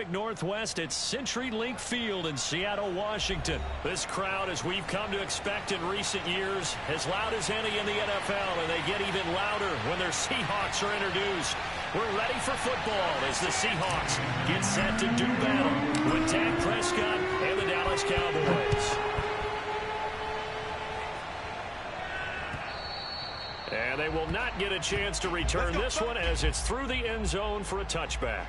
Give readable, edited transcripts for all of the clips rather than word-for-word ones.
Northwest at CenturyLink Field in Seattle, Washington. This crowd, as we've come to expect in recent years, as loud as any in the NFL, and they get even louder when their Seahawks are introduced. We're ready for football as the Seahawks get set to do battle with Dak Prescott and the Dallas Cowboys. And they will not get a chance to return this one as it's through the end zone for a touchback.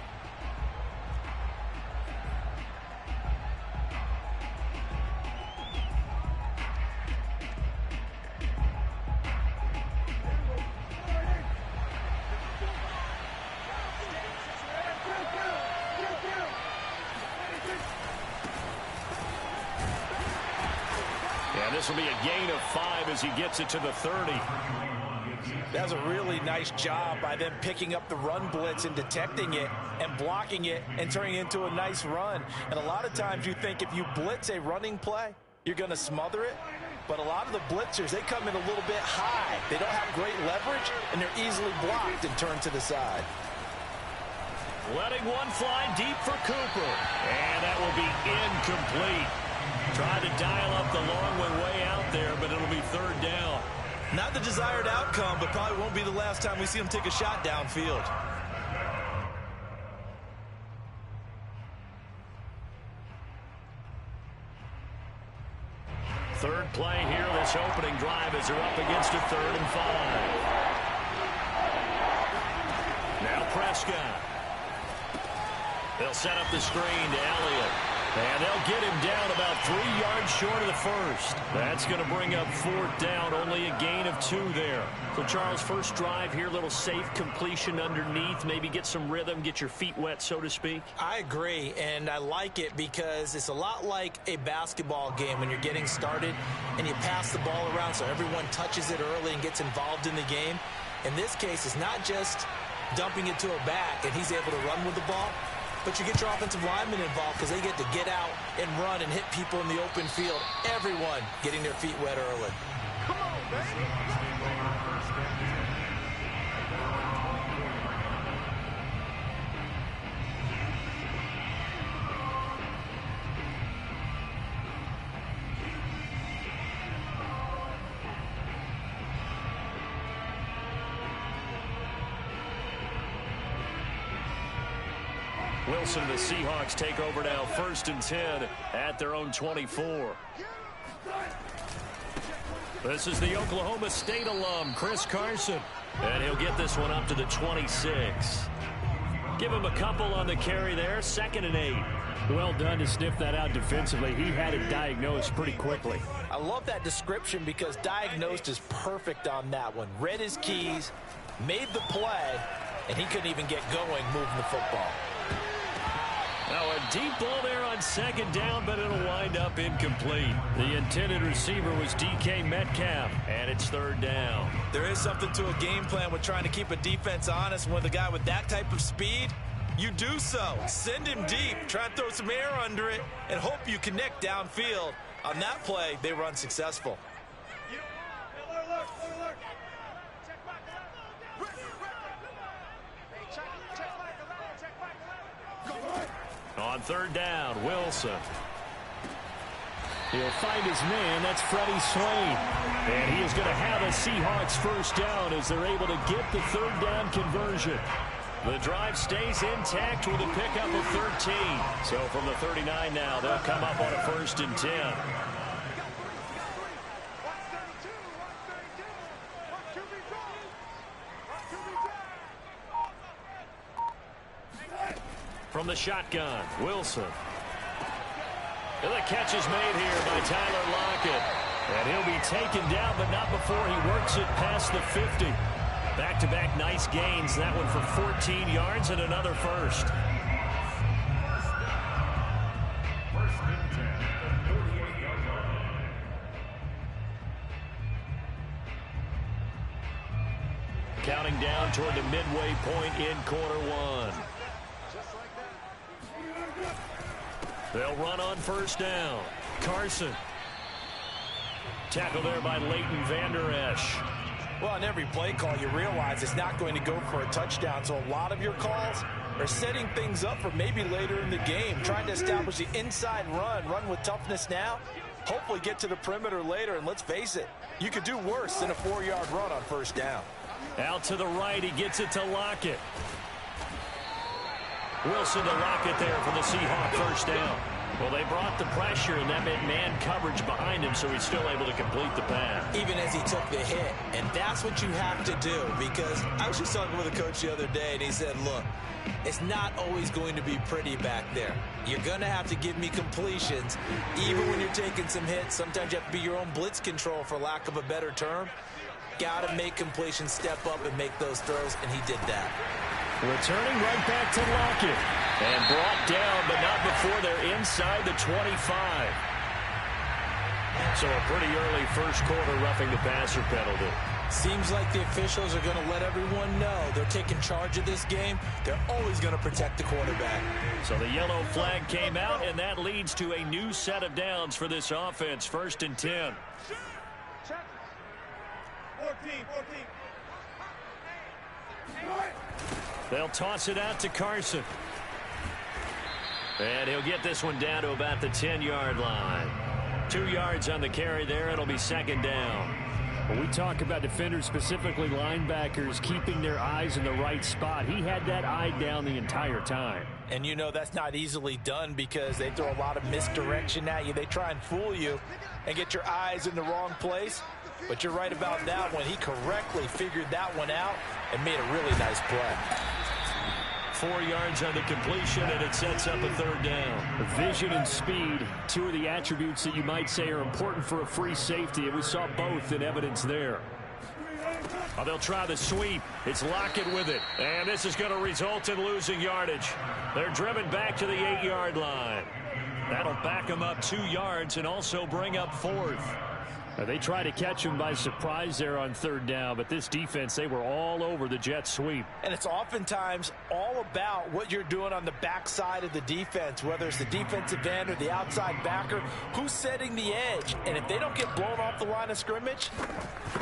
This will be a gain of 5 as he gets it to the 30. That's a really nice job by them picking up the run blitz and detecting it and blocking it and turning it into a nice run. And a lot of times you think if you blitz a running play, you're going to smother it. But a lot of the blitzers, they come in a little bit high. They don't have great leverage, and they're easily blocked and turned to the side. Letting one fly deep for Cooper. And that will be incomplete. Tried to dial up the long one way out there, but it'll be third down. Not the desired outcome, but probably won't be the last time we see him take a shot downfield. Third play here, this opening drive as they're up against a 3rd and 5. Now Prescott. They'll set up the screen to Elliott. And they'll get him down about 3 yards short of the first. That's going to bring up 4th down, only a gain of 2 there. So, Charles, first drive here, little safe completion underneath, maybe get some rhythm, get your feet wet, so to speak. I agree, and I like it because it's a lot like a basketball game when you're getting started and you pass the ball around so everyone touches it early and gets involved in the game. In this case, it's not just dumping it to a back and he's able to run with the ball. But you get your offensive linemen involved because they get to get out and run and hit people in the open field. Everyone getting their feet wet early. Come on, baby. Wilson, the Seahawks take over now, 1st and 10 at their own 24. This is the Oklahoma State alum, Chris Carson. And he'll get this one up to the 26. Give him a couple on the carry there, 2nd and 8. Well done to sniff that out defensively. He had it diagnosed pretty quickly. I love that description because diagnosed is perfect on that one. Read his keys, made the play, and he couldn't even get going moving the football. Now a deep ball there on 2nd down, but it'll wind up incomplete. The intended receiver was DK Metcalf, and it's 3rd down. There is something to a game plan with trying to keep a defense honest. With a guy with that type of speed, you do so. Send him deep, try and throw some air under it, and hope you connect downfield. On that play, they were unsuccessful. On 3rd down, Wilson. He'll find his man. That's Freddie Swain. And he is going to have a Seahawks 1st down as they're able to get the 3rd down conversion. The drive stays intact with a pickup of 13. So from the 39 now, they'll come up on a 1st and 10. From the shotgun, Wilson. And the catch is made here by Tyler Lockett. And he'll be taken down, but not before he works it past the 50. Back-to-back nice gains. That one for 14 yards and another 1st. Counting down toward the midway point in quarter 1. They'll run on 1st down. Carson. Tackle there by Leighton Vander Esch. Well, on every play call, you realize it's not going to go for a touchdown. So a lot of your calls or setting things up for maybe later in the game, trying to establish the inside run with toughness now, hopefully get to the perimeter later, and let's face it, you could do worse than a 4-yard run on first down. Out to the right, he gets it to Lockett. Wilson to Lockett there for the Seahawks first down. Well, they brought the pressure, and that meant man coverage behind him, so he's still able to complete the pass. Even as he took the hit, and that's what you have to do, because I was just talking with a coach the other day, and he said, look, it's not always going to be pretty back there. You're going to have to give me completions, even when you're taking some hits. Sometimes you have to be your own blitz control, for lack of a better term. Got to make completions, step up, and make those throws, and he did that. Returning right back to Lockett. And brought down, but not before they're inside the 25. So a pretty early first quarter roughing the passer penalty. Seems like the officials are going to let everyone know they're taking charge of this game. They're always going to protect the quarterback. So the yellow flag came out, and that leads to a new set of downs for this offense. 1st and 10. Check. 14. They'll toss it out to Carson. And he'll get this one down to about the 10-yard line. 2 yards on the carry there. It'll be 2nd down. When we talk about defenders, specifically linebackers, keeping their eyes in the right spot, he had that eye down the entire time. And you know that's not easily done because they throw a lot of misdirection at you. They try and fool you and get your eyes in the wrong place. But you're right about that one. He correctly figured that one out and made a really nice play. 4 yards on the completion, and it sets up a 3rd down. Vision and speed, 2 of the attributes that you might say are important for a free safety, and we saw both in evidence there. Oh, they'll try the sweep. It's Lockett with it, and this is going to result in losing yardage. They're driven back to the 8-yard line. That'll back them up 2 yards and also bring up 4th. They try to catch him by surprise there on 3rd down, but this defense, they were all over the jet sweep. And it's oftentimes all about what you're doing on the backside of the defense, whether it's the defensive end or the outside backer, who's setting the edge. And if they don't get blown off the line of scrimmage,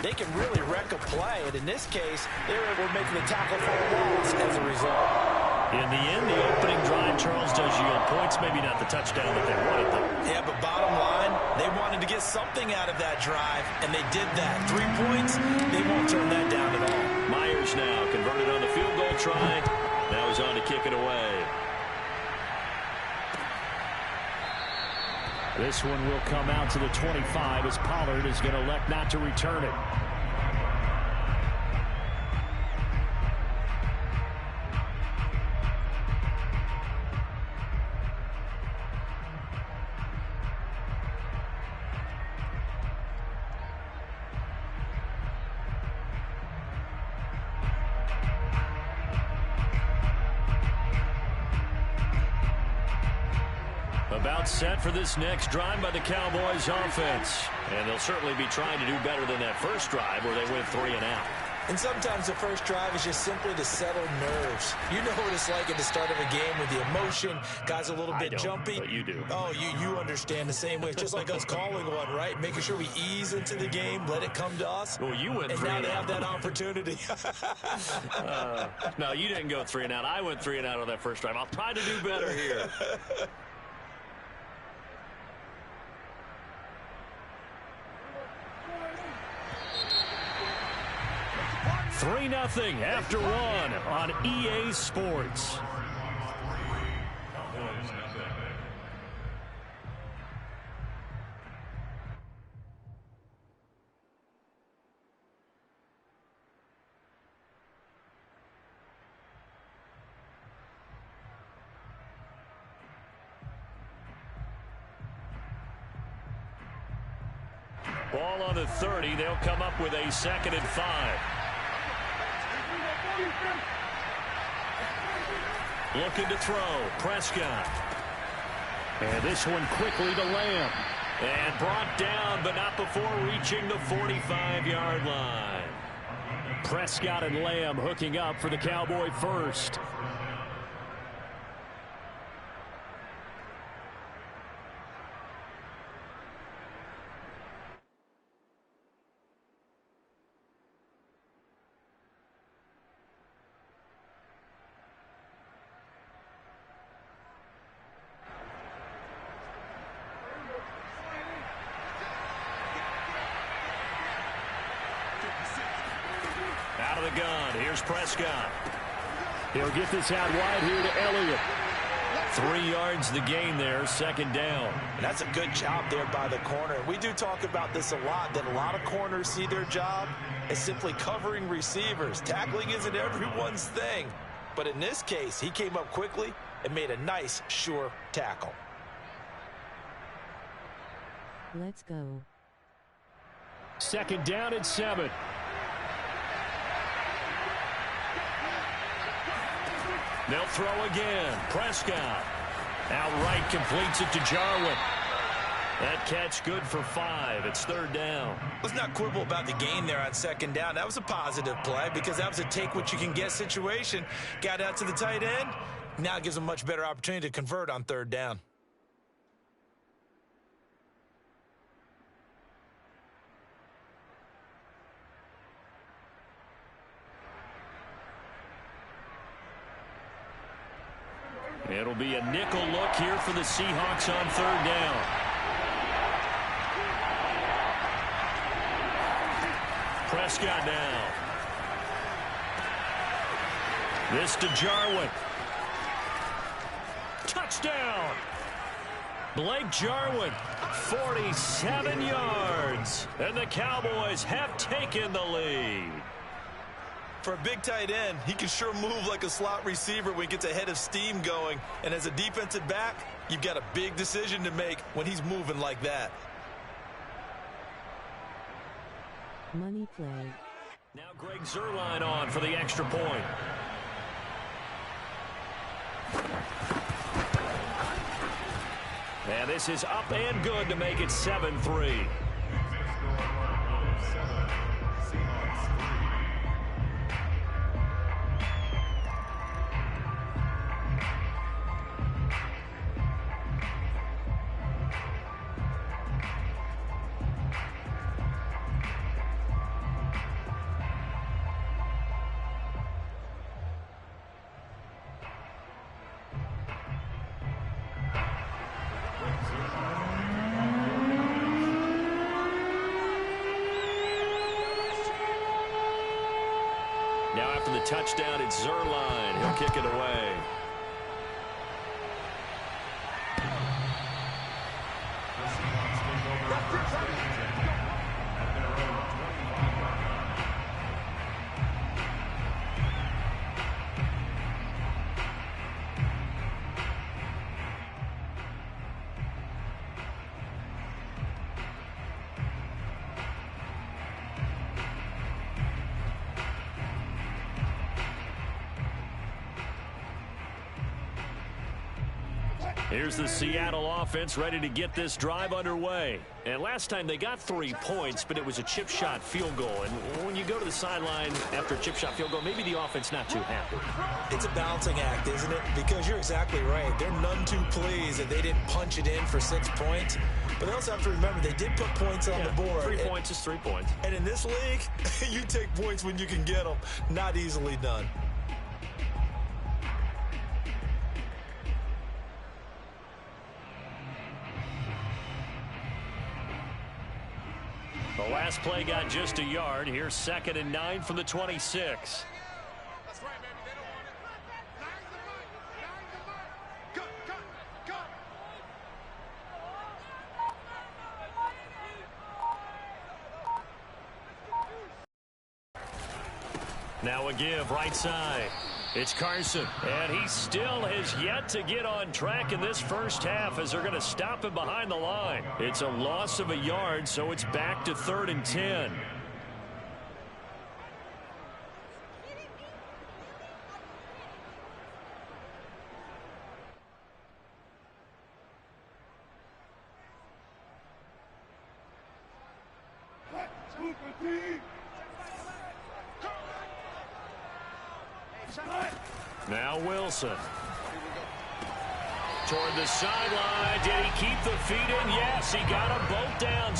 they can really wreck a play. And in this case, they were able to make the tackle for a loss as a result. In the end, the opening drive, Charles, does yield points. Maybe not the touchdown that they wanted, though. Yeah, but bottom line, they wanted to get something out of that drive, and they did that. 3 points, they won't turn that down at all. Myers now converted on the field goal try. Now he's on to kick it away. This one will come out to the 25 as Pollard is going to elect not to return it. About set for this next drive by the Cowboys offense. And they'll certainly be trying to do better than that first drive where they went 3 and out. And sometimes the first drive is just simply to settle nerves. You know what it's like at the start of a game with the emotion. Guys a little bit jumpy. But you do. Oh, you understand the same way. It's just like us calling one, right? Making sure we ease into the game, let it come to us. Well, you went 3 and now and they out. have that opportunity. No, you didn't go 3 and out. I went 3 and out on that first drive. I'll try to do better here. 3-0 after 1 on EA Sports. Ball on the 30. They'll come up with a 2nd and 5. Looking to throw. Prescott. And this one quickly to Lamb. And brought down, but not before reaching the 45-yard line. Prescott and Lamb hooking up for the Cowboy first. gun. Here's Prescott. He'll get this out wide here to Elliott. 3 yards the gain there, second down. And that's a good job there by the corner. We do talk about this a lot, that a lot of corners see their job as simply covering receivers. Tackling isn't everyone's thing. But in this case, he came up quickly and made a nice, sure tackle. Let's go. Second down and 7. They'll throw again. Prescott outright completes it to Jarwin. That catch good for 5. It's third down. Let's not quibble about the gain there on second down. That was a positive play because that was a take-what-you-can-get situation. Got out to the tight end. Now it gives them a much better opportunity to convert on third down. It'll be a nickel look here for the Seahawks on third down. Prescott now. This to Jarwin. Touchdown! Blake Jarwin, 47 yards. And the Cowboys have taken the lead. For a big tight end, he can sure move like a slot receiver when he gets a head of steam going. And as a defensive back, you've got a big decision to make when he's moving like that. Money play. Now Greg Zuerlein on for the extra point. And this is up and good to make it 7-3. Now after the touchdown, it's Zuerlein. He'll kick it away. Here's the Seattle offense ready to get this drive underway. And last time they got 3 points, but it was a chip shot field goal. And when you go to the sideline after a chip shot field goal, maybe the offense not too happy. It's a balancing act, isn't it? Because you're exactly right. They're none too pleased that they didn't punch it in for 6 points. But they also have to remember they did put points on the board. 3 points is 3 points. And in this league, you take points when you can get them. Not easily done. The last play got just a yard. Here's 2nd and 9 from the 26. That's right, baby. They don't want it. Line the mark. Line the mark. Cut. Now a give right side. It's Carson, and he still has yet to get on track in this first half as they're going to stop him behind the line. It's a loss of a yard, so it's back to 3rd and 10. Now Wilson. Toward the sideline. Did he keep the feet in? Yes, he got them both down.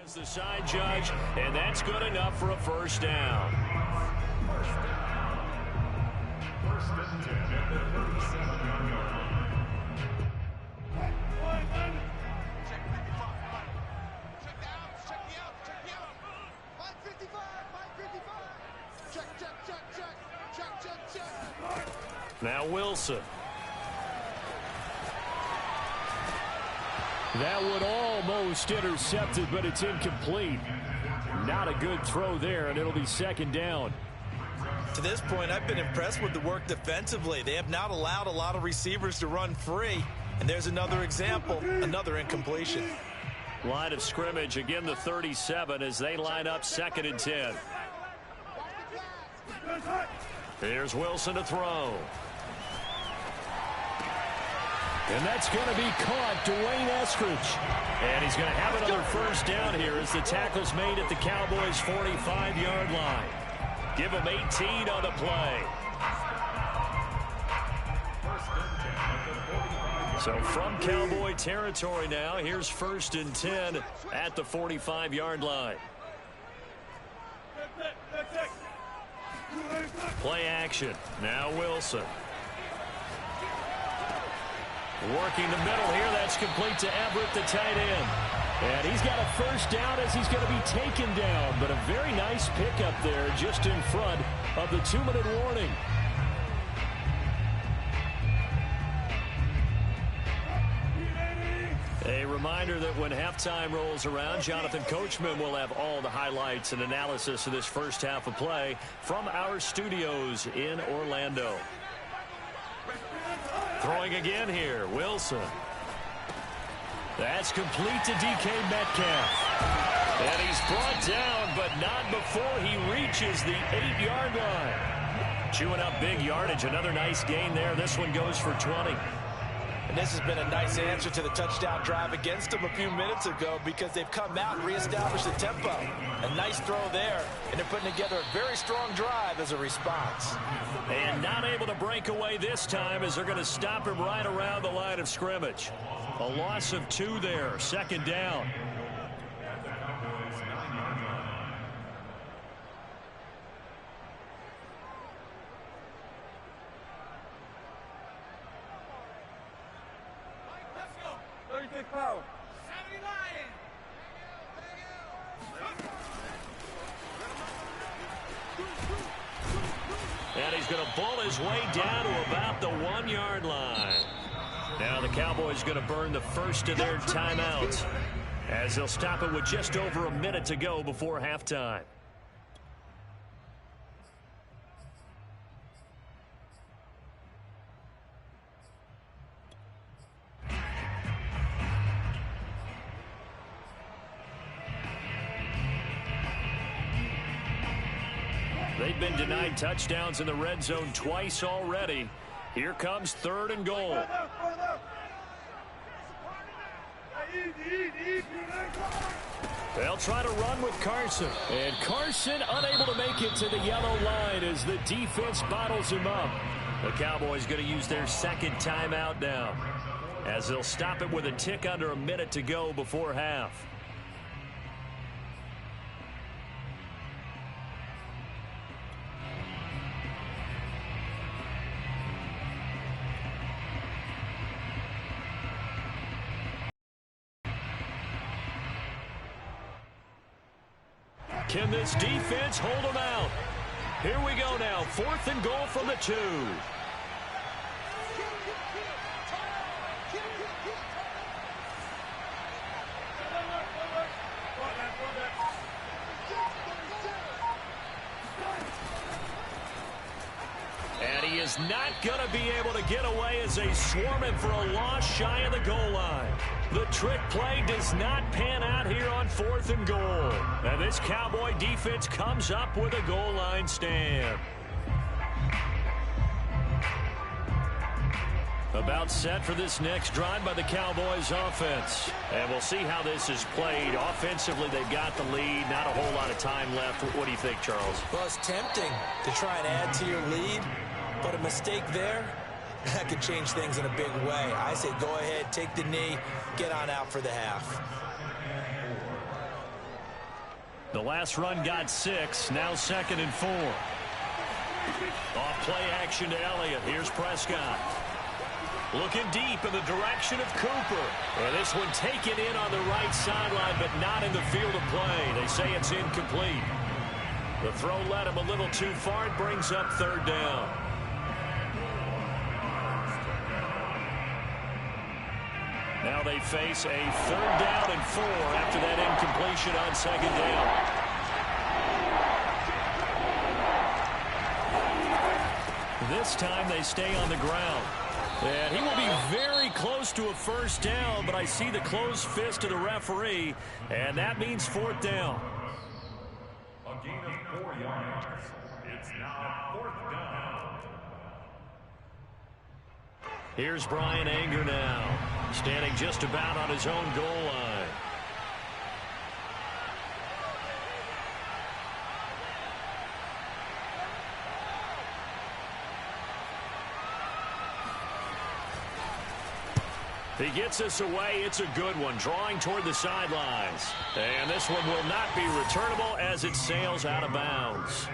As the side judge, and that's good enough for a first down. First and 10 at the 37-yard line. Check 55. Check the outs. Check the outs. Check the outs. 555. 555. Check, check, check, check. Check, check, check. Now Wilson. That would almost intercepted, but it's incomplete. Not a good throw there, and it'll be second down. To this point, I've been impressed with the work defensively. They have not allowed a lot of receivers to run free. And there's another example, another incompletion. Line of scrimmage, again the 37 as they line up 2nd and 10. Here's Wilson to throw. And that's going to be caught, Dwayne Eskridge. And he's going to have another first down here as the tackle's made at the Cowboys' 45-yard line. Give him 18 on the play. So from Cowboy territory now, here's 1st and 10 at the 45-yard line. Play action. Now Wilson. Working the middle here. That's complete to Everett, the tight end. And he's got a first down as he's going to be taken down. But a very nice pickup there just in front of the 2-minute warning. A reminder that when halftime rolls around, Jonathan Coachman will have all the highlights and analysis of this first half of play from our studios in Orlando. Throwing again here, Wilson. That's complete to DK Metcalf. And he's brought down, but not before he reaches the 8-yard line. Chewing up big yardage. Another nice gain there. This one goes for 20. And this has been a nice answer to the touchdown drive against them a few minutes ago because they've come out and reestablished the tempo. A nice throw there, and they're putting together a very strong drive as a response. And not able to break away this time as they're going to stop him right around the line of scrimmage. A loss of 2 there, 2nd down. And he's going to bull his way down to about the 1-yard line. Now the Cowboys going to burn the first of their timeouts as they'll stop it with just over a minute to go before halftime. They've been denied touchdowns in the red zone twice already. Here comes 3rd and goal. They'll try to run with Carson. And Carson unable to make it to the yellow line as the defense bottles him up. The Cowboys going to use their 2nd timeout now as they'll stop it with a tick under a minute to go before half. Can this defense hold them out? Here we go now. 4th and goal from the 2. And he is not going to be able to get away as they swarm him for a loss shy of the goal line. The trick play does not pan out here on 4th and goal. And this Cowboy defense comes up with a goal line stand. About set for this next drive by the Cowboys offense. And we'll see how this is played. Offensively, they've got the lead. Not a whole lot of time left. What do you think, Charles? Well, it's tempting to try and add to your lead, but a mistake there, that could change things in a big way. I say go ahead, take the knee, get on out for the half. The last run got 6. Now 2nd and 4. Off play action to Elliott. Here's Prescott. Looking deep in the direction of Cooper. And this one taken in on the right sideline, but not in the field of play. They say it's incomplete. The throw led him a little too far. It brings up 3rd down. Now they face a 3rd down and 4 after that incompletion on 2nd down. This time they stay on the ground. And he will be very close to a 1st down, but I see the closed fist of the referee, and that means 4th down. A gain of 4 yards. It's now 4th down. Here's Brian Anger now, standing just about on his own goal line. He gets us away. It's a good one, drawing toward the sidelines. And this one will not be returnable as it sails out of bounds.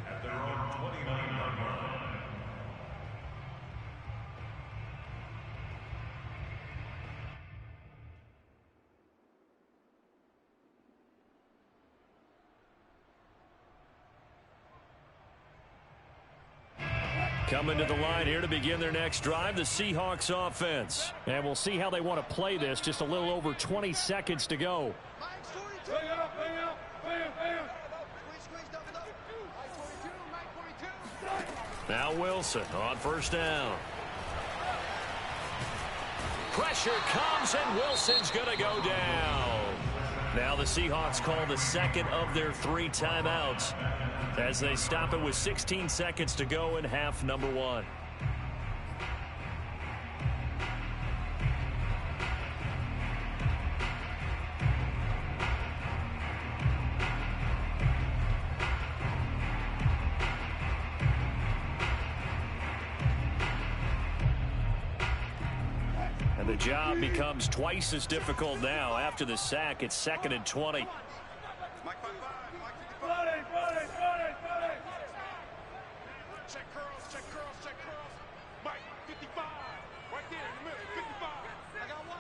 At their own 29-yard line. Coming to the line here to begin their next drive, the Seahawks offense. And we'll see how they want to play this. Just a little over 20 seconds to go. Mike's 42. Squeeze, double up. Mike 42, Now Wilson on 1st down. Pressure comes, and Wilson's going to go down. Now the Seahawks call the 2nd of their 3 timeouts as they stop it with 16 seconds to go in half number 1. And the job becomes twice as difficult now. After the sack, it's 2nd and 20. Check curls. Mike 55. Right there in the middle. 55. I got one.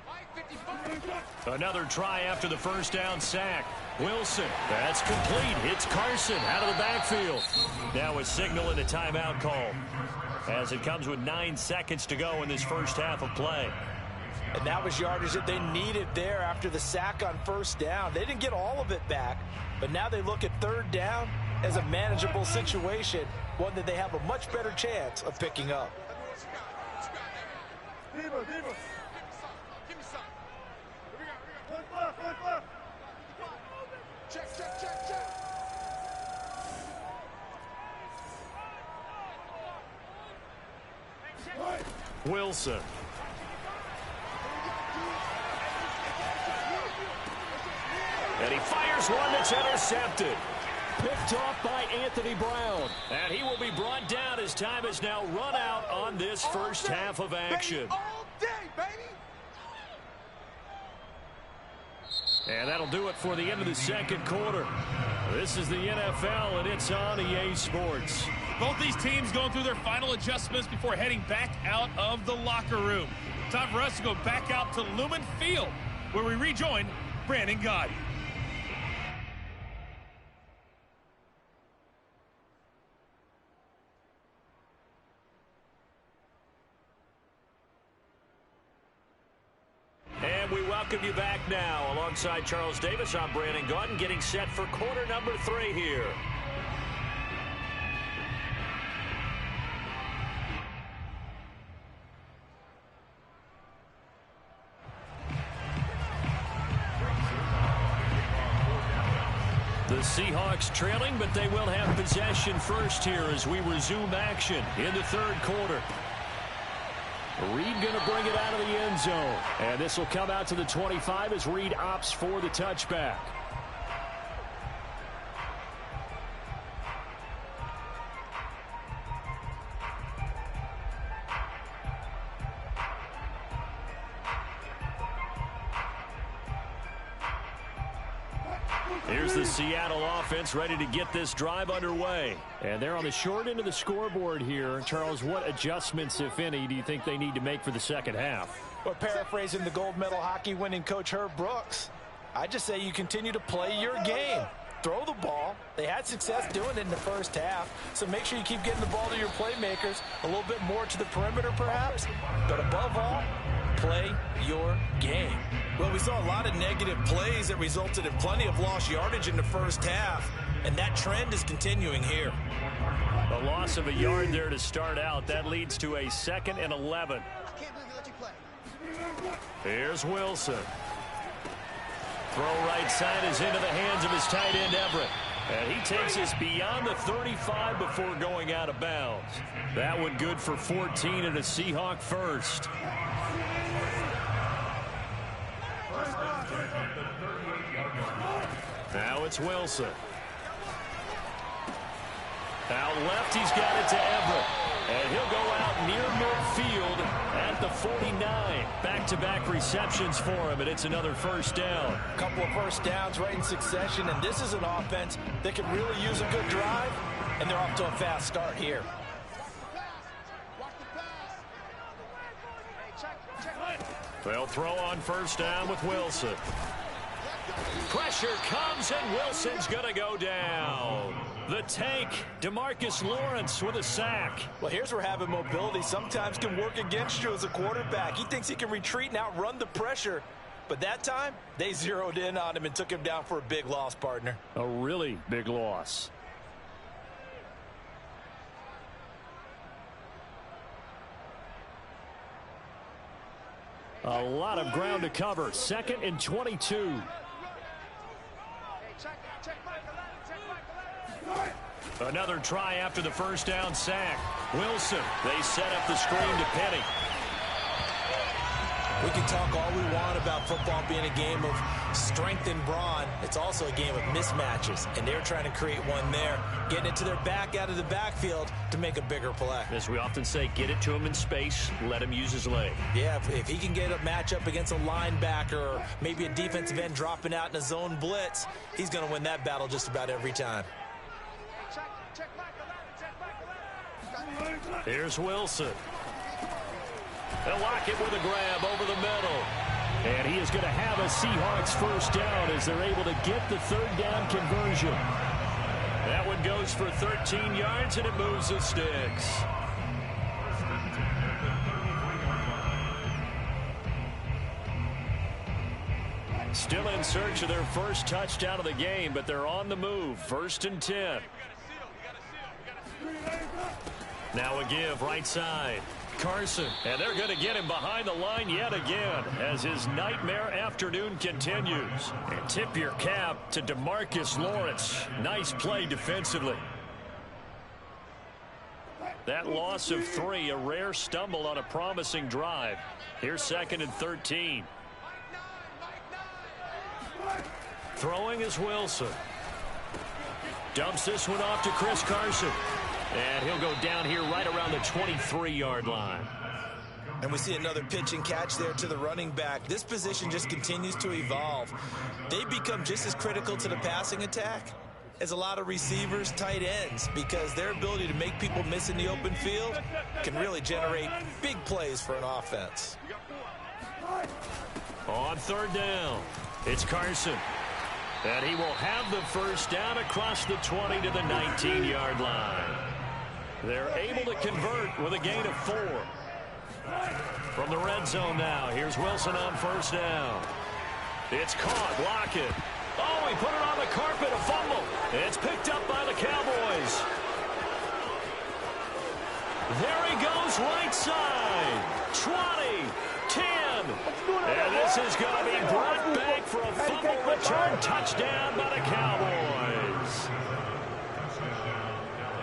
Mike 55. Another try after the 1st down sack. Wilson, that's complete. Hits Carson out of the backfield. Now a signal and a timeout call, as it comes with 9 seconds to go in this first half of play. And that was yardage that they needed there after the sack on 1st down. They didn't get all of it back, but now they look at 3rd down as a manageable situation, one that they have a much better chance of picking up. Give me some. Here we go. Check. Wilson. And he fires one that's intercepted. Picked off by Anthony Brown. And he will be brought down as time has now run out on this first half of action. All day, baby. And that'll do it for the end of the 2nd quarter. This is the NFL, and it's on EA Sports. Both these teams going through their final adjustments before heading back out of the locker room. Time for us to go back out to Lumen Field, where we rejoin Brandon Gaudin. And we welcome you back now. Alongside Charles Davis, I'm Brandon Gaudin, getting set for quarter number 3 here. The Seahawks trailing, but they will have possession first here as we resume action in the 3rd quarter. Reed going to bring it out of the end zone. And this will come out to the 25 as Reed opts for the touchback. Here's the Seattle offense ready to get this drive underway. And they're on the short end of the scoreboard here. Charles, what adjustments, if any, do you think they need to make for the second half? Well, paraphrasing the gold medal hockey winning coach Herb Brooks, I just say you continue to play your game. Throw the ball. They had success doing it in the first half, so make sure you keep getting the ball to your playmakers, a little bit more to the perimeter perhaps, but above all, play your game. Well, we saw a lot of negative plays that resulted in plenty of lost yardage in the first half, and that trend is continuing here. A loss of a yard there to start out. That leads to a 2nd and 11. I can't believe you let you play. Here's Wilson. Throw right side is into the hands of his tight end, Everett. And he takes us beyond the 35 before going out of bounds. That one good for 14 and a Seahawk first. Now it's Wilson. Out left, he's got it to Everett. And he'll go out near midfield at the 49. Back-to-back receptions for him, and it's another first down. A couple of first downs right in succession, and this is an offense that can really use a good drive, and they're off to a fast start here. Watch the pass. Hey, check. They'll throw on first down with Wilson. Pressure comes, and Wilson's going to go down. The tank, DeMarcus Lawrence with a sack. Well, here's where having mobility sometimes can work against you as a quarterback. He thinks he can retreat and outrun the pressure. But that time, they zeroed in on him and took him down for a big loss, partner. A really big loss. A lot of ground to cover. 2nd and 22. Another try after the first down sack. Wilson, they set up the screen to Penny. We can talk all we want about football being a game of strength and brawn. It's also a game of mismatches, and they're trying to create one there, getting it to their back out of the backfield to make a bigger play. As we often say, get it to him in space, let him use his leg. Yeah, if he can get a matchup against a linebacker or maybe a defensive end dropping out in a zone blitz, he's going to win that battle just about every time. Here's Wilson. They'll lock it with a grab over the middle. And he is going to have a Seahawks first down as they're able to get the third down conversion. That one goes for 13 yards, and it moves the sticks. Still in search of their first touchdown of the game, but they're on the move. 1st and 10. Now a give right side. Carson, and they're going to get him behind the line yet again as his nightmare afternoon continues. And tip your cap to DeMarcus Lawrence. Nice play defensively. That loss of 3, a rare stumble on a promising drive. Here's 2nd and 13. Throwing is Wilson. Dumps this one off to Chris Carson. And he'll go down here right around the 23-yard line. And we see another pitch and catch there to the running back. This position just continues to evolve. They become just as critical to the passing attack as a lot of receivers, tight ends, because their ability to make people miss in the open field can really generate big plays for an offense. On 3rd down, it's Carson. And he will have the first down across the 20 to the 19-yard line. They're able to convert with a gain of 4. From the red zone now, here's Wilson on first down. It's caught, Lockett. Oh, he put it on the carpet, a fumble. It's picked up by the Cowboys. There he goes, right side. 20, 10. And this is going to be brought back for a fumble return touchdown by the Cowboys.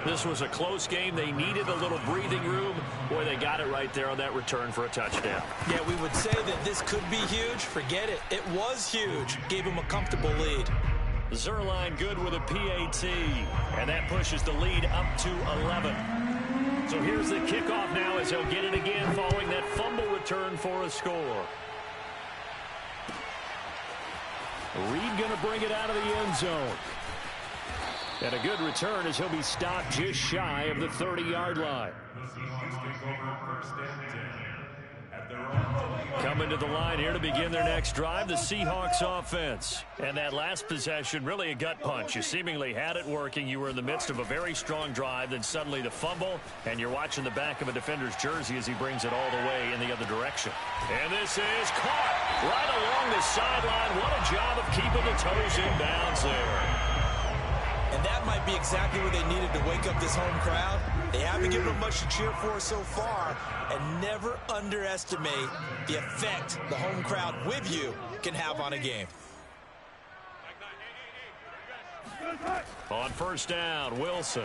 This was a close game. They needed a little breathing room. Boy, they got it right there on that return for a touchdown. Yeah, we would say that this could be huge. Forget it. It was huge. Gave him a comfortable lead. Zerline good with a PAT. And that pushes the lead up to 11. So here's the kickoff now as he'll get it again following that fumble return for a score. Reed going to bring it out of the end zone. And a good return as he'll be stopped just shy of the 30-yard line. Coming to the line here to begin their next drive, the Seahawks offense. And that last possession, really a gut punch. You seemingly had it working. You were in the midst of a very strong drive, then suddenly the fumble, and you're watching the back of a defender's jersey as he brings it all the way in the other direction. And this is caught right along the sideline. What a job of keeping the toes in bounds there. And that might be exactly what they needed to wake up this home crowd. They haven't given them much to cheer for so far, and never underestimate the effect the home crowd with you can have on a game. On first down, Wilson.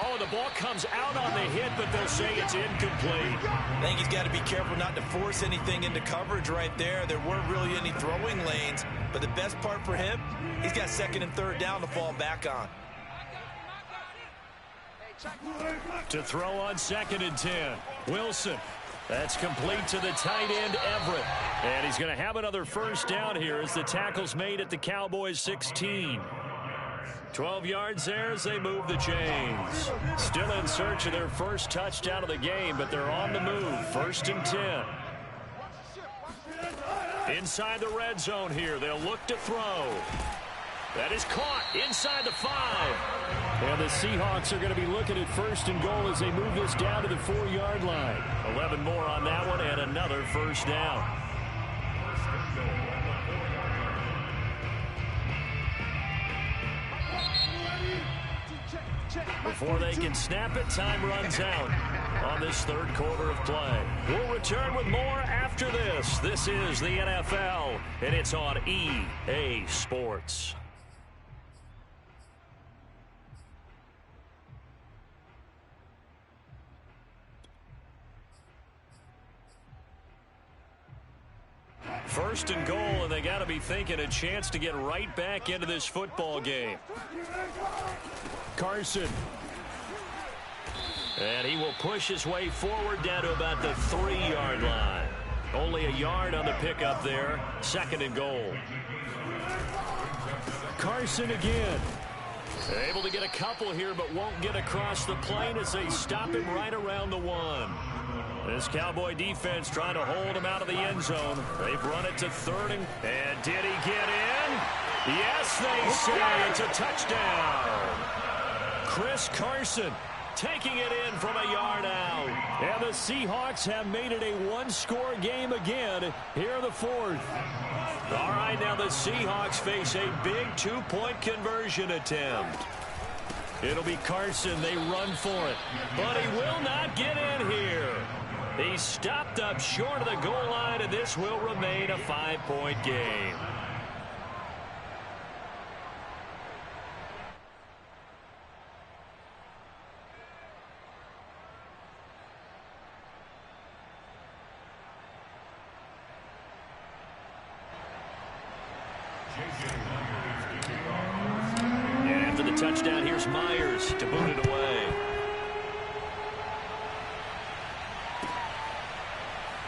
Oh, the ball comes out on the hit, but they'll say it's incomplete. I think he's got to be careful not to force anything into coverage right there. There weren't really any throwing lanes, but the best part for him, he's got second and third down to fall back on. To throw on 2nd and 10. Wilson. That's complete to the tight end, Everett. And he's going to have another first down here as the tackle's made at the Cowboys' 16. 12 yards there as they move the chains. Still in search of their first touchdown of the game, but they're on the move. 1st and 10. Inside the red zone here. They'll look to throw. That is caught inside the 5. And the Seahawks are going to be looking at 1st and goal as they move this down to the 4-yard line. 11 more on that one and another first down. Before they can snap it, time runs out on this third quarter of play. We'll return with more after this. This is the NFL, and it's on EA Sports. First and goal, and they got to be thinking a chance to get right back into this football game. Carson. And he will push his way forward down to about the 3-yard line. Only a yard on the pickup there. 2nd and goal. Carson again. Able to get a couple here, but won't get across the plane as they stop him right around the 1. This Cowboy defense trying to hold him out of the end zone. They've run it to 3rd and did he get in? Yes, they say it's a touchdown. Chris Carson taking it in from a yard out. And the Seahawks have made it a one-score game again here in the 4th. All right, now the Seahawks face a big 2-point conversion attempt. It'll be Carson. They run for it, but he will not get in here. He's stopped up short of the goal line, and this will remain a 5-point game. And after the touchdown, here's Myers to boot it away.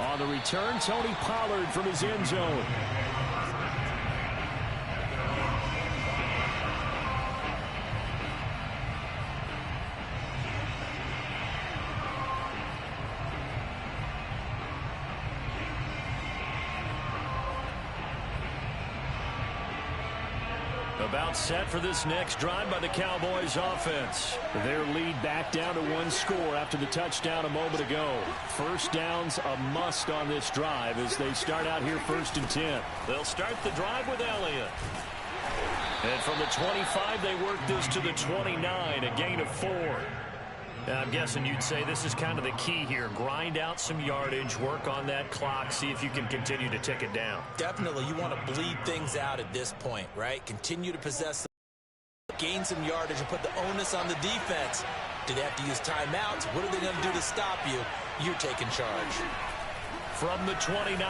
On the return, Tony Pollard from his end zone. About set for this next drive by the Cowboys offense. Their lead back down to 1 score after the touchdown a moment ago. First down's a must on this drive as they start out here 1st and 10. They'll start the drive with Elliott. And from the 25, they work this to the 29, a gain of 4. Now, I'm guessing you'd say this is kind of the key here. Grind out some yardage, work on that clock, see if you can continue to tick it down. Definitely, you want to bleed things out at this point, right? Continue to possess, gain some yardage, and put the onus on the defense. Do they have to use timeouts? What are they going to do to stop you? You're taking charge. From the 29,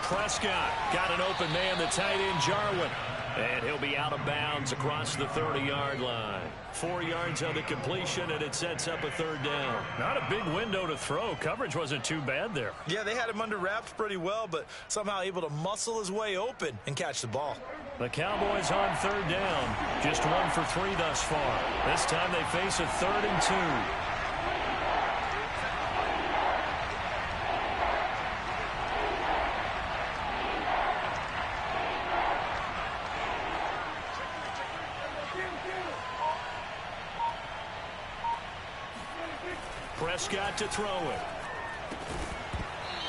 Prescott got an open man, the tight end Jarwin. And he'll be out of bounds across the 30-yard line. 4 yards on the completion, and it sets up a 3rd down. Not a big window to throw. Coverage wasn't too bad there. Yeah, they had him under wraps pretty well, but somehow able to muscle his way open and catch the ball. The Cowboys on 3rd down. Just 1 for 3 thus far. This time they face a 3rd and 2. Prescott to throw it.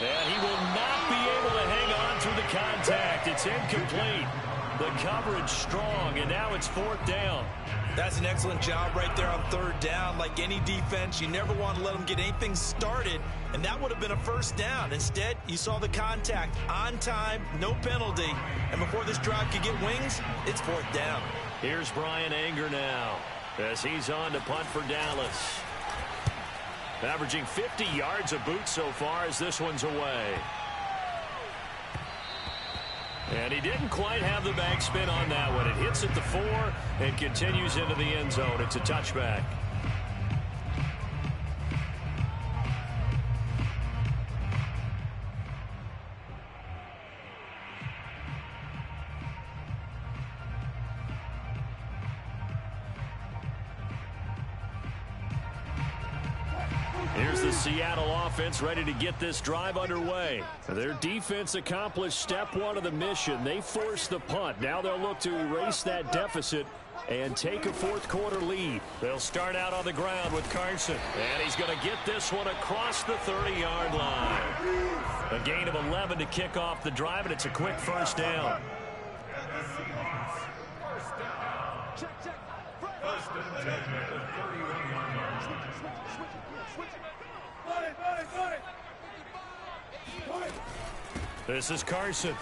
And he will not be able to hang on through the contact. It's incomplete. The coverage strong, and now it's 4th down. That's an excellent job right there on 3rd down. Like any defense, you never want to let them get anything started, and that would have been a 1st down. Instead, you saw the contact on time, no penalty, and before this drive could get wings, it's 4th down. Here's Brian Anger now as he's on to punt for Dallas. Averaging 50 yards a boot so far as this one's away. And he didn't quite have the backspin on that one. It hits at the 4 and continues into the end zone. It's a touchback. Here's the Seattle offense ready to get this drive underway. Their defense accomplished step 1 of the mission. They forced the punt. Now they'll look to erase that deficit and take a 4th quarter lead. They'll start out on the ground with Carson. And he's going to get this one across the 30-yard line. A gain of 11 to kick off the drive, and it's a quick 1st down. This is Carson.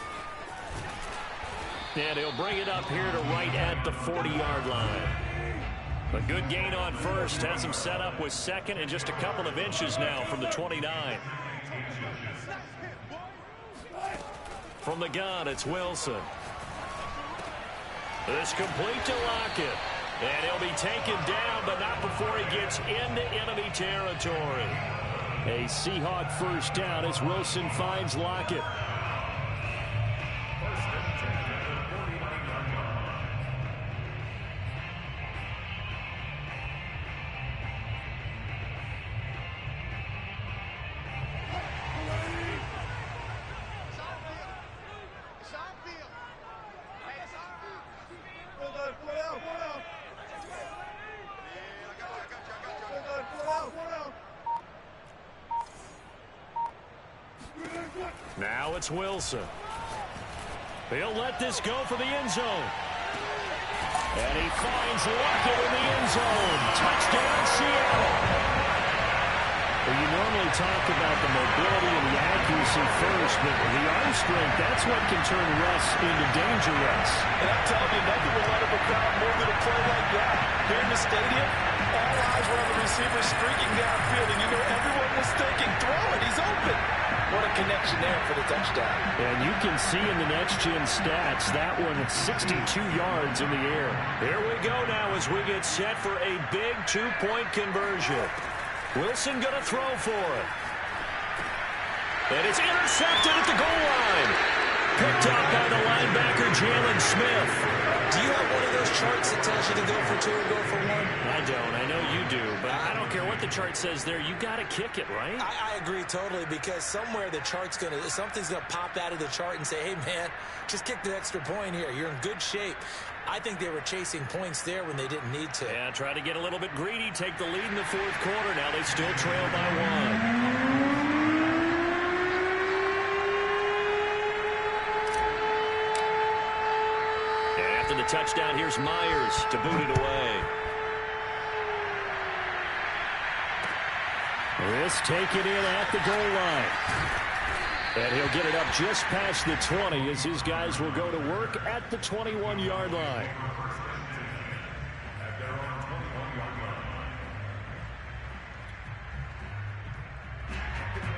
And he'll bring it up here to right at the 40-yard line. A good gain on 1st. Has him set up with 2nd and just a couple of inches now from the 29. From the gun, it's Wilson. This complete to Lockett. And he'll be taken down, but not before he gets into enemy territory. A Seahawk 1st down as Wilson finds Lockett. Now it's Wilson. He'll let this go for the end zone. And he finds Lockett in the end zone. Touchdown, Seattle. Well, you normally talk about the mobility and the accuracy first, but the arm strength, that's what can turn Russ into danger Russ. And I'm telling you, nothing will let up a crowd more than a play like that. Here in the stadium, all eyes were on the receiver streaking downfield, and you know everyone was thinking, throw it, he's open. What a connection there for the touchdown. And you can see in the next-gen stats, that one 62 yards in the air. Here we go now as we get set for a big 2-point conversion. Wilson going to throw for it. And it's intercepted at the goal line. Picked up by the linebacker, Jalen Smith. Do you have one of those charts that tells you to go for 2 or go for 1? I don't. I know you do. But I don't care what the chart says there. You got to kick it, right? I agree totally, because somewhere the chart's going to, something's going to pop out of the chart and say, hey, man, just kick the extra point here. You're in good shape. I think they were chasing points there when they didn't need to. Yeah, try to get a little bit greedy, take the lead in the 4th quarter. Now they still trail by 1. After the touchdown, here's Myers to boot it away. This taken in at the goal line. And he'll get it up just past the 20 as his guys will go to work at the 21-yard line.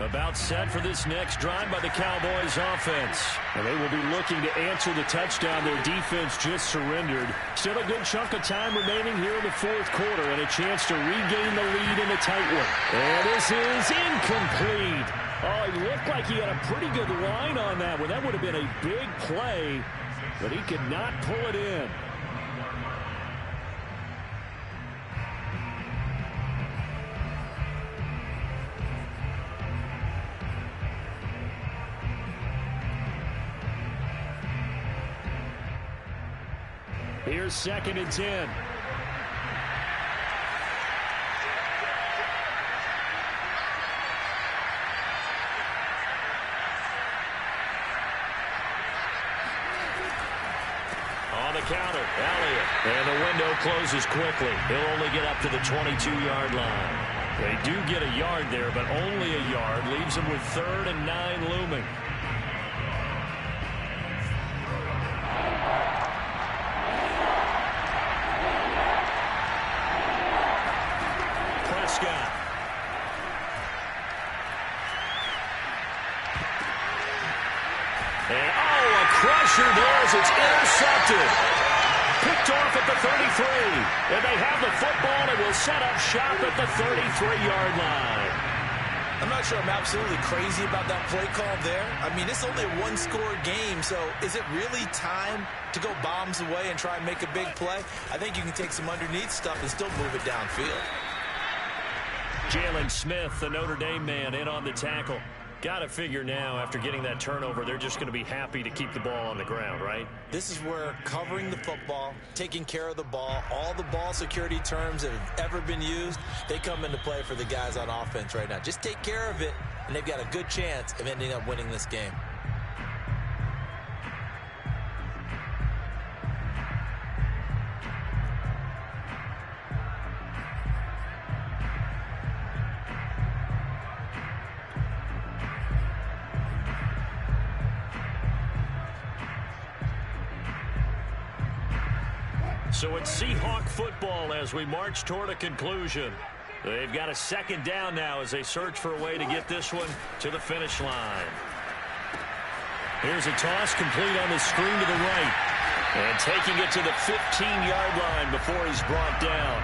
About set for this next drive by the Cowboys offense. And they will be looking to answer the touchdown their defense just surrendered. Still a good chunk of time remaining here in the fourth quarter and a chance to regain the lead in a tight one. And this is incomplete. Oh, it looked like he had a pretty good line on that one. That would have been a big play, but he could not pull it in. Here's 2nd and 10. On the counter, Elliott. And the window closes quickly. He'll only get up to the 22-yard line. They do get a yard there, but only a yard. Leaves them with 3rd and 9 looming. Crusher there as it's intercepted. Picked off at the 33. And they have the football and will set up shop at the 33-yard line. I'm not sure I'm absolutely crazy about that play call there. I mean, it's only a one-score game, so is it really time to go bombs away and try and make a big play? I think you can take some underneath stuff and still move it downfield. Jalen Smith, the Notre Dame man, in on the tackle. Got to figure now, after getting that turnover, they're just going to be happy to keep the ball on the ground, right? This is where covering the football, taking care of the ball, all the ball security terms that have ever been used, they come into play for the guys on offense right now. Just take care of it, and they've got a good chance of ending up winning this game. So it's Seahawk football as we march toward a conclusion. They've got a 2nd down now as they search for a way to get this one to the finish line. Here's a toss complete on the screen to the right. And taking it to the 15-yard line before he's brought down.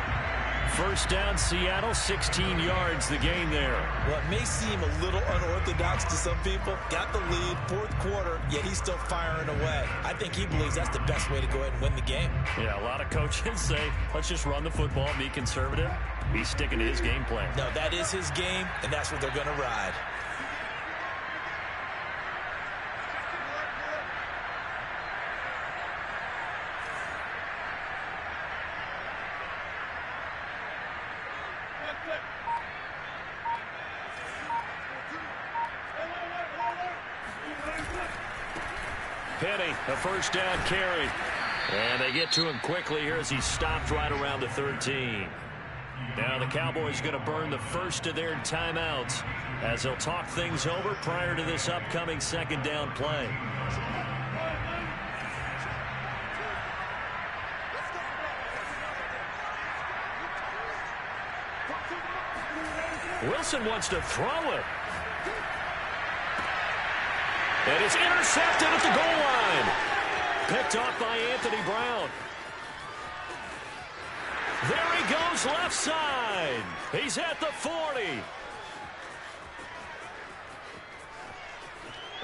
1st down, Seattle, 16 yards, the gain there. Well, it may seem a little unorthodox to some people. Got the lead, 4th quarter, yet he's still firing away. I think he believes that's the best way to go ahead and win the game. Yeah, a lot of coaches say, let's just run the football, be conservative. He's sticking to his game plan. No, that is his game, and that's what they're going to ride. Penny, a 1st down carry. And they get to him quickly here as he stopped right around the 13. Now the Cowboys going to burn the first of their timeouts as they'll talk things over prior to this upcoming 2nd down play. Wilson wants to throw it. And it's intercepted at the goal line. Picked off by Anthony Brown. There he goes left side. He's at the 40.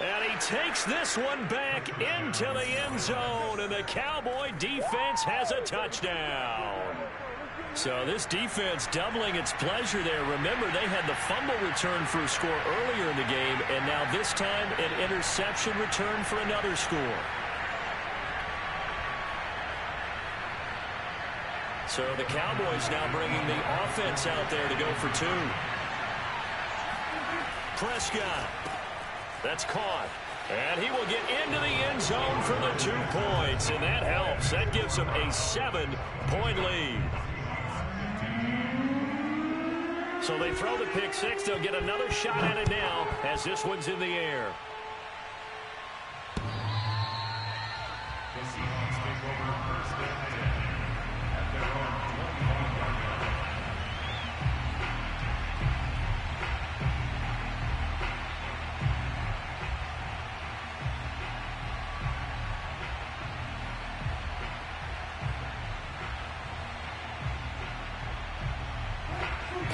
And he takes this one back into the end zone. And the Cowboy defense has a touchdown. So this defense doubling its pleasure there. Remember, they had the fumble return for a score earlier in the game, and now this time an interception return for another score. So the Cowboys now bringing the offense out there to go for 2. Prescott. That's caught. And he will get into the end zone for the 2 points, and that helps. That gives them a 7-point lead. So they throw the pick 6. They'll get another shot at it now as this one's in the air. The Seahawks take over 1st and 10 at their own 21-yard line.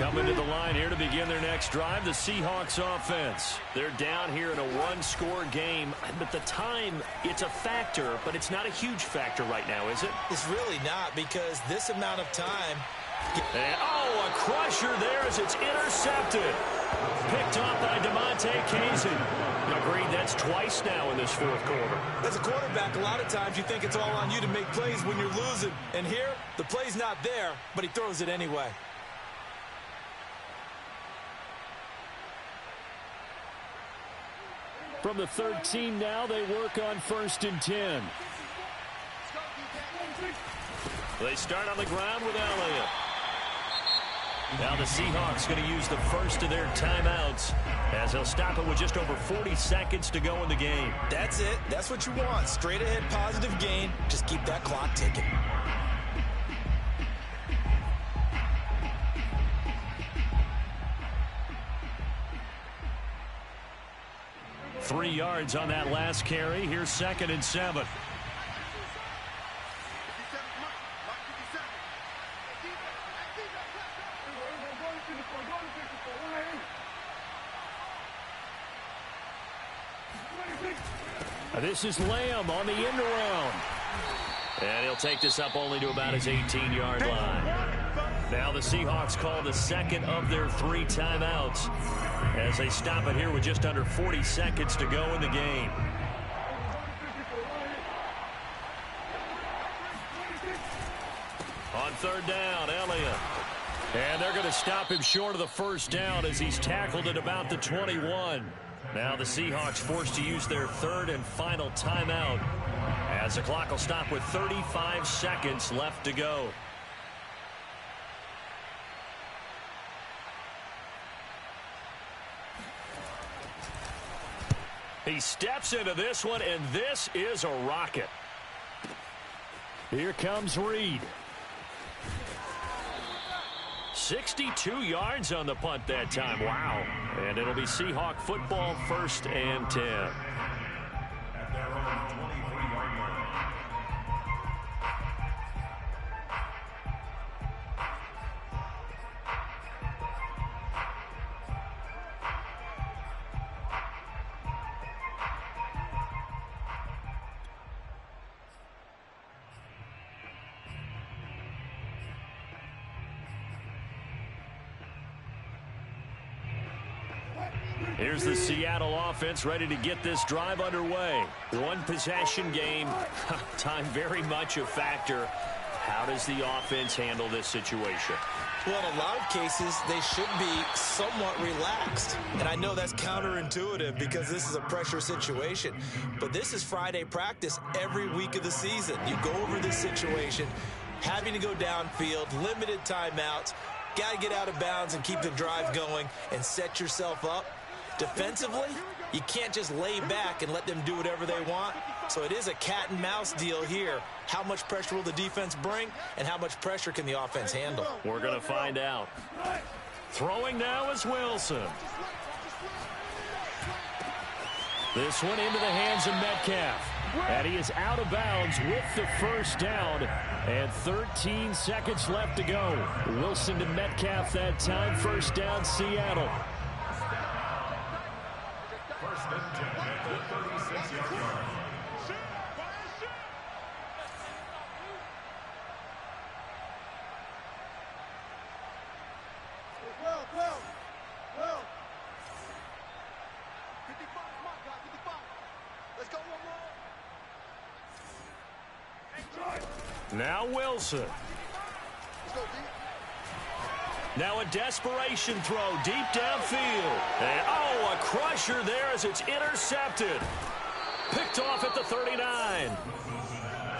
Coming to the line here to begin their next drive, the Seahawks offense. They're down here in a one-score game, but the time, it's a factor, but it's not a huge factor right now, is it? It's really not, because this amount of time... And, oh, a crusher there as it's intercepted. Picked off by DeMonte Casey. Agreed, that's twice now in this fourth quarter. As a quarterback, a lot of times you think it's all on you to make plays when you're losing. And here, the play's not there, but he throws it anyway. From the 13 now, they work on 1st and 10. They start on the ground with Elliott. Now the Seahawks going to use the first of their timeouts as they'll stop it with just over 40 seconds to go in the game. That's it. That's what you want. Straight ahead positive gain. Just keep that clock ticking. Three yards on that last carry. Here's 2nd and 7. This is Lamb on the end around. And he'll take this up only to about his 18-yard line. Now the Seahawks call the second of their 3 timeouts as they stop it here with just under 40 seconds to go in the game. On 3rd down, Elliott. And they're going to stop him short of the first down as he's tackled at about the 21. Now the Seahawks forced to use their 3rd and final timeout as the clock will stop with 35 seconds left to go. He steps into this one, and this is a rocket. Here comes Reed. 62 yards on the punt that time. Wow. And it'll be Seahawk football, 1st and 10. At their own 23-yard line. Here's the Seattle offense ready to get this drive underway. One possession game. Time very much a factor. How does the offense handle this situation? Well, in a lot of cases, they should be somewhat relaxed. And I know that's counterintuitive because this is a pressure situation. But this is Friday practice every week of the season. You go over this situation, having to go downfield, limited timeouts, got to get out of bounds and keep the drive going and set yourself up. Defensively, you can't just lay back and let them do whatever they want. So it is a cat and mouse deal here. How much pressure will the defense bring, and how much pressure can the offense handle? We're going to find out. Throwing now is Wilson. This one into the hands of Metcalf. And he is out of bounds with the first down. And 13 seconds left to go. Wilson to Metcalf that time. First down, Seattle. 1st and 10 at the 36-yard line. Well. 55, come on, guys, 55. Let's go, one more. Now Wilson. Let's go, D. Now a desperation throw deep downfield. And, oh, a crusher there as it's intercepted. Picked off at the 39.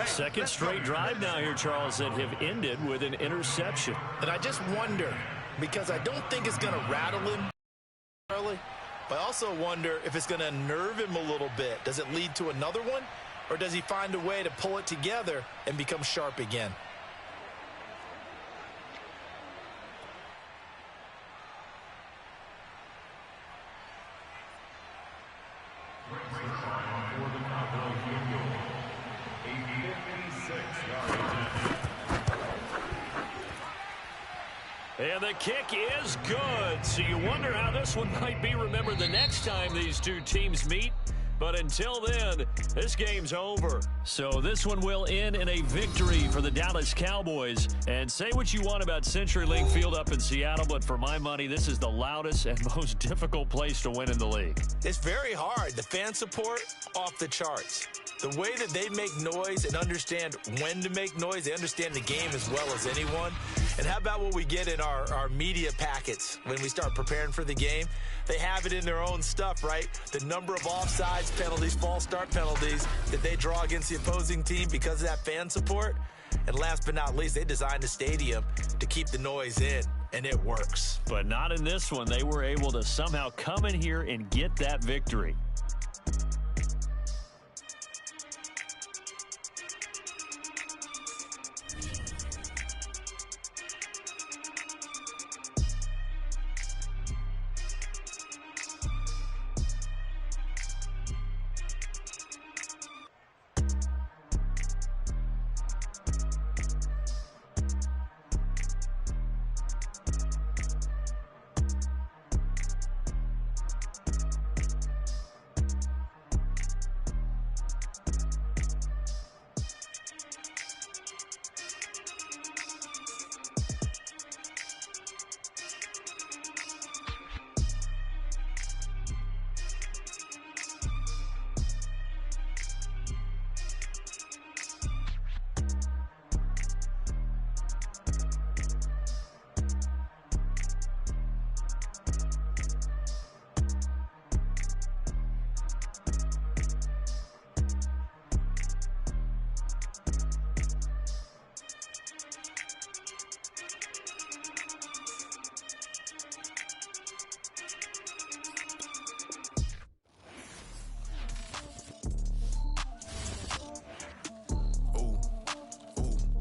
Second straight drive now here, Charles, that have ended with an interception. And I just wonder, because I don't think it's going to rattle him early, but I also wonder if it's going to nerve him a little bit. Does it lead to another one, or does he find a way to pull it together and become sharp again? And the kick is good. So you wonder how this one might be remembered the next time these two teams meet. But until then, this game's over. So this one will end in a victory for the Dallas Cowboys. And say what you want about CenturyLink Field up in Seattle, but for my money, this is the loudest and most difficult place to win in the league. It's very hard. The fan support, off the charts. The way that they make noise and understand when to make noise, they understand the game as well as anyone. And how about what we get in our media packets when we start preparing for the game? They have it in their own stuff, right? The number of offsides penalties, false start penalties that they draw against the opposing team because of that fan support. And last but not least, they designed the stadium to keep the noise in, and it works. But not in this one. They were able to somehow come in here and get that victory.